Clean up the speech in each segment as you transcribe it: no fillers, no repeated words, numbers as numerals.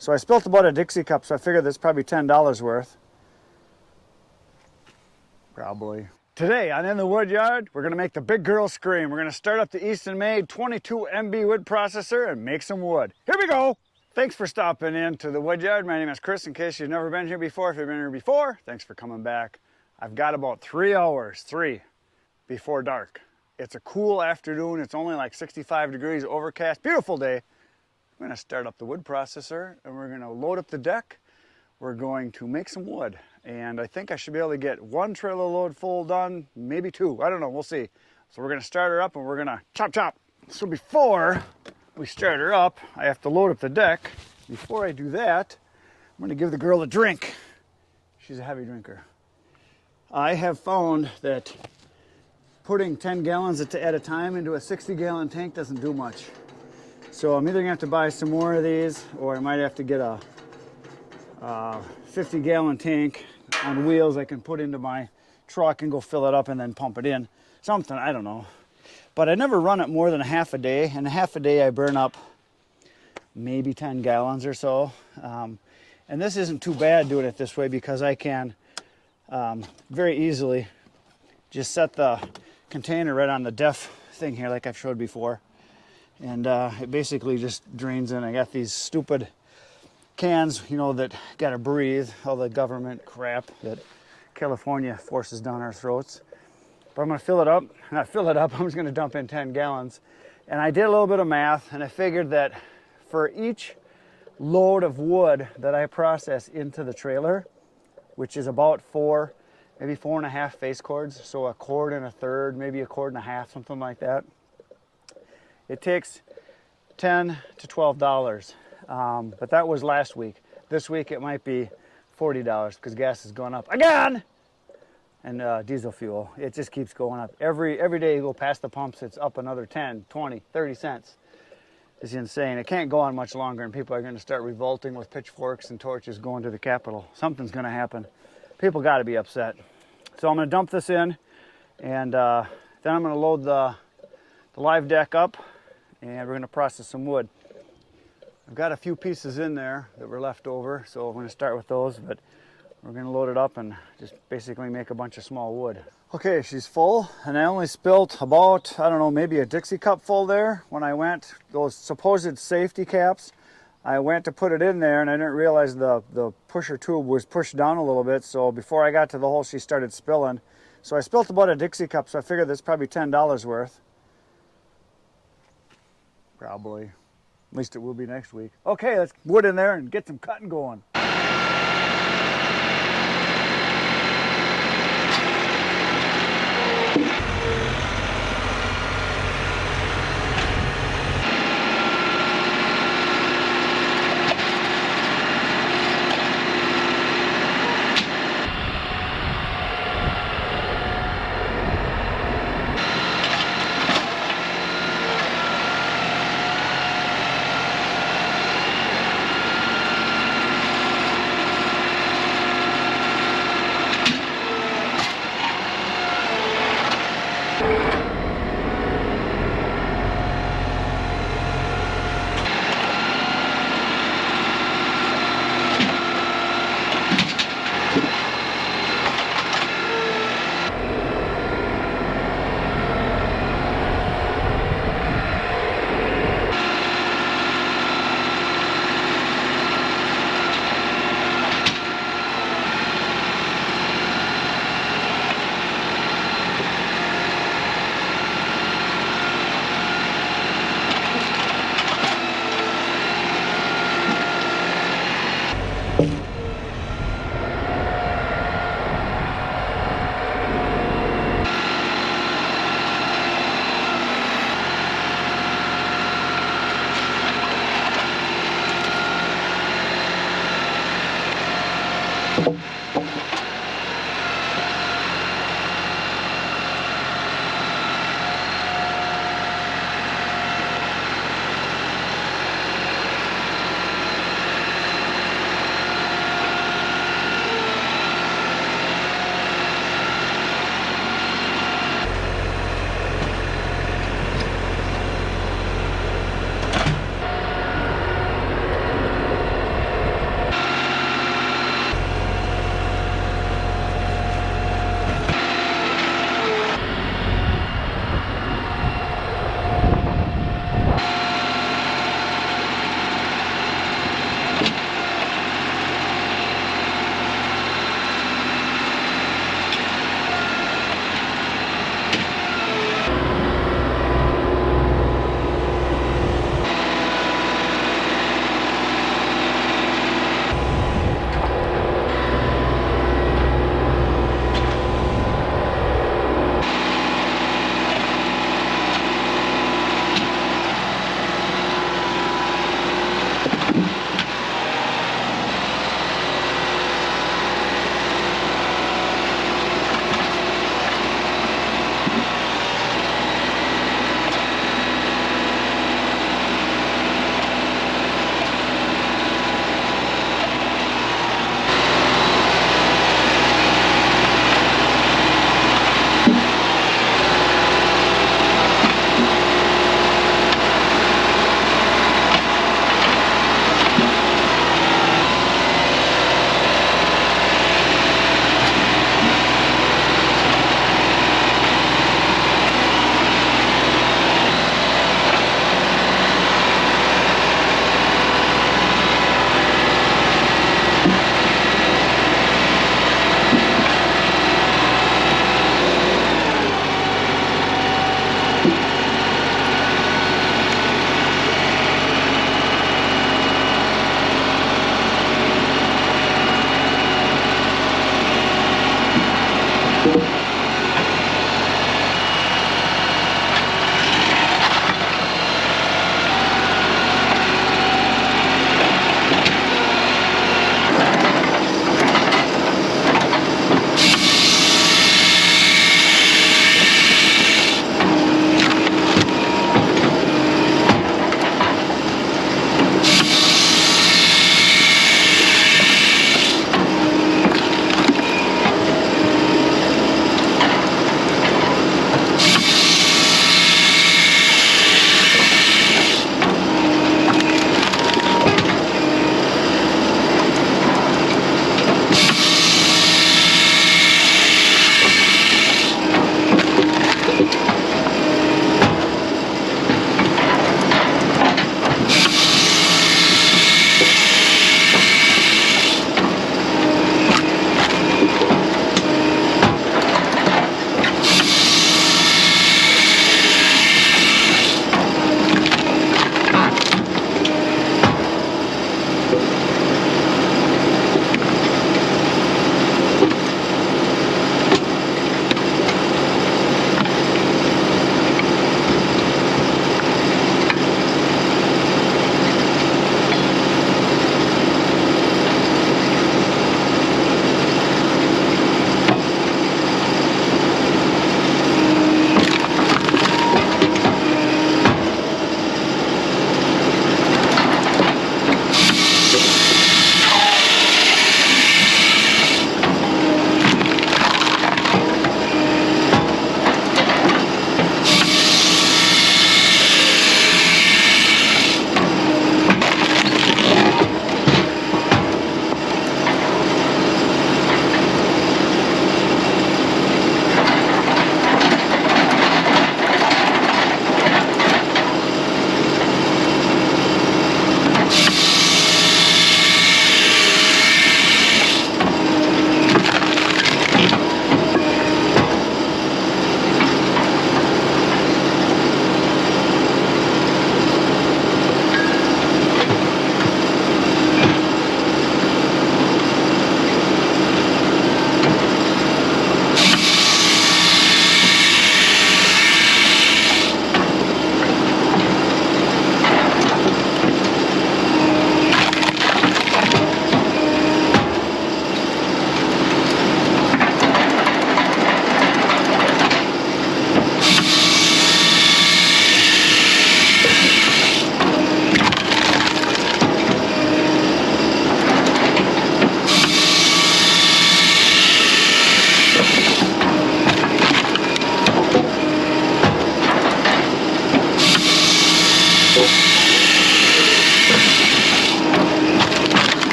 So I spilt about a Dixie cup, so I figured that's probably $10 worth. Probably. Today on In the Wood Yard, we're gonna make the big girl scream. We're gonna start up the Eastonmade 22MB wood processor and make some wood. Here we go! Thanks for stopping in to the Wood Yard. My name is Chris. In case you've never been here before, if you've been here before, thanks for coming back. I've got about 3 hours, before dark. It's a cool afternoon. It's only like 65 degrees, overcast, beautiful day. I'm gonna start up the wood processor and we're gonna load up the deck. We're going to make some wood. And I think I should be able to get 1 trailer load full done, maybe 2, I don't know, we'll see. So we're gonna start her up and we're gonna chop chop. So before we start her up, I have to load up the deck. Before I do that, I'm gonna give the girl a drink. She's a heavy drinker. I have found that putting 10 gallons at a time into a 60-gallon tank doesn't do much. So I'm either gonna have to buy some more of these, or I might have to get a 50-gallon tank on wheels I can put into my truck and go fill it up and then pump it in. Something, I don't know. But I never run it more than a half a day, and a half a day I burn up maybe 10 gallons or so. And this isn't too bad doing it this way because I can very easily just set the container right on the def thing here like I've showed before. And it basically just drains in. I got these stupid cans, you know, that gotta breathe, all the government crap that California forces down our throats. But I'm gonna fill it up. And I fill it up, I'm just gonna dump in 10 gallons. And I did a little bit of math, and I figured that for each load of wood that I process into the trailer, which is about 4, maybe 4.5 face cords, so a cord and a third, maybe a cord and a half, something like that. It takes $10 to $12. But that was last week. This week it might be $40 because gas has gone up again. And diesel fuel, it just keeps going up. Every day you go past the pumps, it's up another 10, 20, 30 cents. It's insane. It can't go on much longer, and people are going to start revolting with pitchforks and torches going to the Capitol. Something's going to happen. People got to be upset. So I'm going to dump this in, and then I'm going to load the live deck up, and we're going to process some wood. I've got a few pieces in there that were left over, so I'm going to start with those, but we're going to load it up and just basically make a bunch of small wood. Okay, she's full, and I only spilt about, I don't know, maybe a Dixie cup full there when I went, those supposed safety caps. I went to put it in there, and I didn't realize the pusher tube was pushed down a little bit, so before I got to the hole, she started spilling. So I spilt about a Dixie cup, so I figured that's probably $10 worth. Probably. At least it will be next week. Okay, let's wood in there and get some cutting going.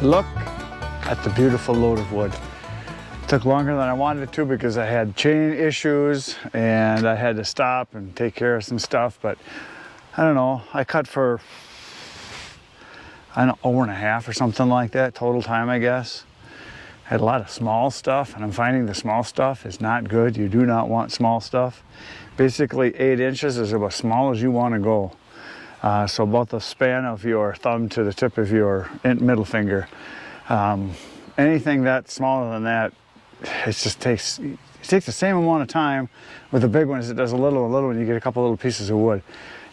Look at the beautiful load of wood. Took longer than I wanted it to because I had chain issues and I had to stop and take care of some stuff, but I don't know, I cut for, I don't know, 1.5 hours or something like that, total time, I guess. Had a lot of small stuff, and I'm finding the small stuff is not good. You do not want small stuff. Basically 8 inches is about as small as you want to go. So about the span of your thumb to the tip of your middle finger. Anything that's smaller than that, it takes the same amount of time with the big one as it does a little when you get a couple little pieces of wood.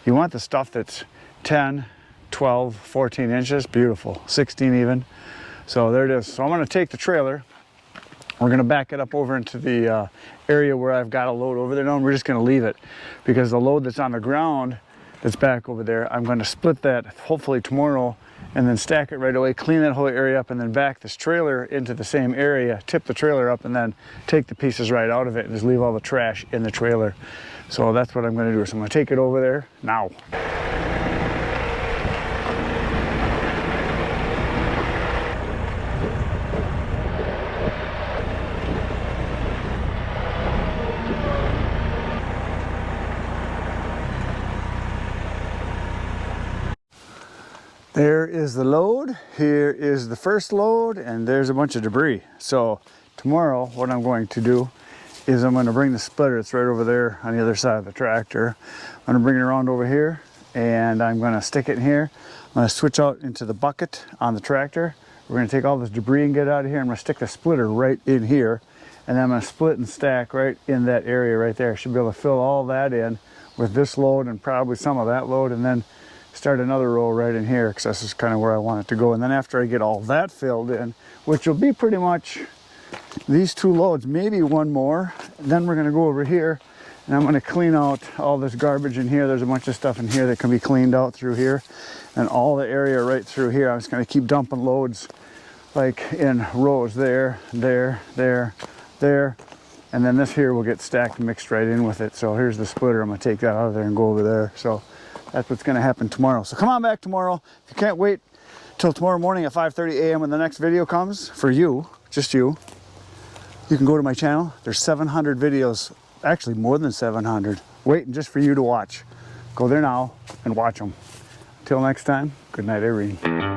You want the stuff that's 10, 12, 14 inches, beautiful, 16 even. So there it is. So I'm going to take the trailer, we're going to back it up over into the area where I've got a load over there now, and we're just going to leave it because the load that's on the ground that's back over there, I'm going to split that hopefully tomorrow and then stack it right away, clean that whole area up, and then back this trailer into the same area, tip the trailer up, and then take the pieces right out of it and just leave all the trash in the trailer. So that's what I'm going to do. So I'm going to take it over there now. There is the load, here is the first load, and there's a bunch of debris. So tomorrow what I'm going to do is I'm going to bring the splitter, it's right over there on the other side of the tractor. I'm going to bring it around over here and I'm going to stick it in here. I'm going to switch out into the bucket on the tractor. We're going to take all this debris and get out of here. I'm going to stick the splitter right in here, and then I'm going to split and stack right in that area right there. I should be able to fill all that in with this load and probably some of that load, and then start another row right in here because this is kind of where I want it to go. And then after I get all that filled in, which will be pretty much these 2 loads, maybe one more, then we're going to go over here and I'm going to clean out all this garbage in here. There's a bunch of stuff in here that can be cleaned out through here, and all the area right through here. I'm just going to keep dumping loads like in rows there, there, there, there, and then this here will get stacked and mixed right in with it. So here's the splitter. I'm going to take that out of there and go over there. So that's what's going to happen tomorrow. So come on back tomorrow. If you can't wait till tomorrow morning at 5:30 a.m. when the next video comes, for you, just you can go to my channel. There's 700 videos, actually more than 700, waiting just for you to watch. Go there now and watch them. Until next time, good night, Irene.